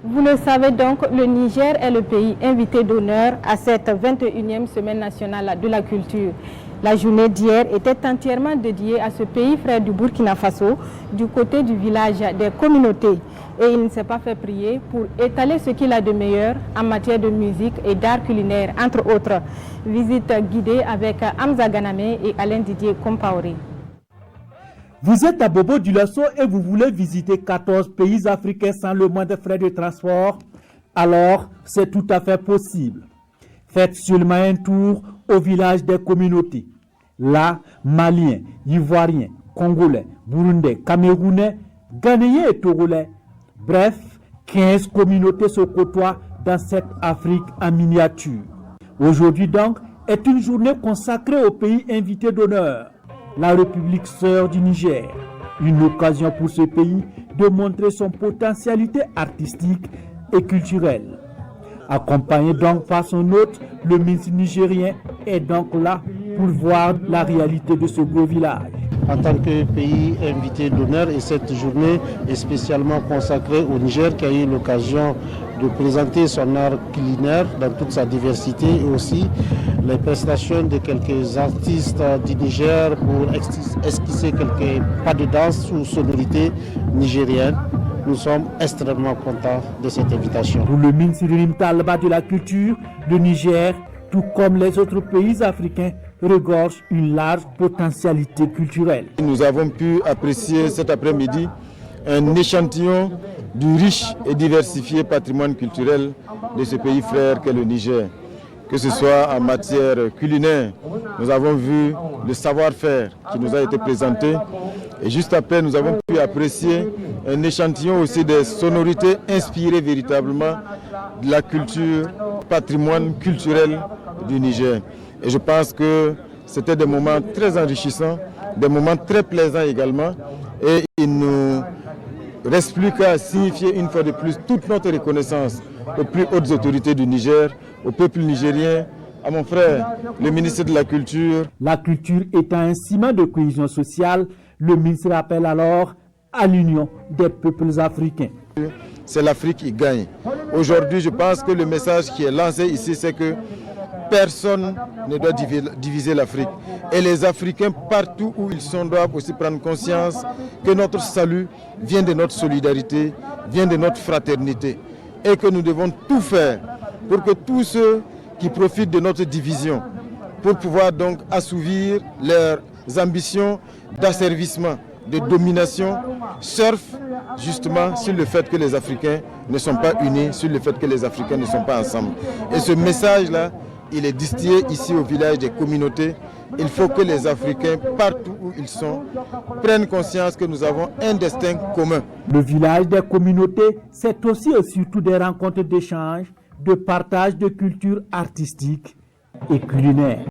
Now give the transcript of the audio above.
Vous le savez donc, le Niger est le pays invité d'honneur à cette 21e semaine nationale de la culture. La journée d'hier était entièrement dédiée à ce pays frère du Burkina Faso, du côté du village des communautés. Et il ne s'est pas fait prier pour étaler ce qu'il a de meilleur en matière de musique et d'art culinaire, entre autres. Visite guidée avec Hamza Ganame et Alain Didier Compaoré. Vous êtes à Bobo Dioulasso et vous voulez visiter 14 pays africains sans le moindre frais de transport? Alors, c'est tout à fait possible. Faites seulement un tour au village des communautés. Là, Maliens, Ivoiriens, Congolais, Burundais, Camerounais, Ghanéens et Togolais. Bref, 15 communautés se côtoient dans cette Afrique en miniature. Aujourd'hui donc est une journée consacrée au pays invité d'honneur, la République sœur du Niger. Une occasion pour ce pays de montrer son potentialité artistique et culturelle. Accompagné donc par son hôte, le ministre nigérien est donc là pour voir la réalité de ce beau village. En tant que pays invité d'honneur, et cette journée est spécialement consacrée au Niger qui a eu l'occasion de présenter son art culinaire dans toute sa diversité et aussi les prestations de quelques artistes du Niger pour esquisser quelques pas de danse ou sonorités nigériennes. Nous sommes extrêmement contents de cette invitation. Pour le ministre Talba de la Culture, le Niger, tout comme les autres pays africains, regorge une large potentialité culturelle. Nous avons pu apprécier cet après-midi un échantillon du riche et diversifié patrimoine culturel de ce pays frère qu'est le Niger. Que ce soit en matière culinaire, nous avons vu le savoir-faire qui nous a été présenté. Et juste après, nous avons pu apprécier un échantillon aussi des sonorités inspirées véritablement de la culture, patrimoine culturel du Niger. Et je pense que c'était des moments très enrichissants, des moments très plaisants également. Et il ne reste plus qu'à signifier une fois de plus toute notre reconnaissance aux plus hautes autorités du Niger, au peuple nigérien, à mon frère, le ministre de la Culture. La culture étant un ciment de cohésion sociale, le ministre appelle alors à l'union des peuples africains. C'est l'Afrique qui gagne. Aujourd'hui, je pense que le message qui est lancé ici, c'est que personne ne doit diviser l'Afrique. Et les Africains, partout où ils sont, doivent aussi prendre conscience que notre salut vient de notre solidarité, vient de notre fraternité. Et que nous devons tout faire pour que tous ceux qui profitent de notre division, pour pouvoir donc assouvir leurs ambitions d'asservissement, de domination, surfent justement sur le fait que les Africains ne sont pas unis, sur le fait que les Africains ne sont pas ensemble. Et ce message-là, il est distillé ici au village des communautés. Il faut que les Africains, partout où ils sont, prennent conscience que nous avons un destin commun. Le village des communautés, c'est aussi et surtout des rencontres d'échange, de partage de culture artistique et culinaire.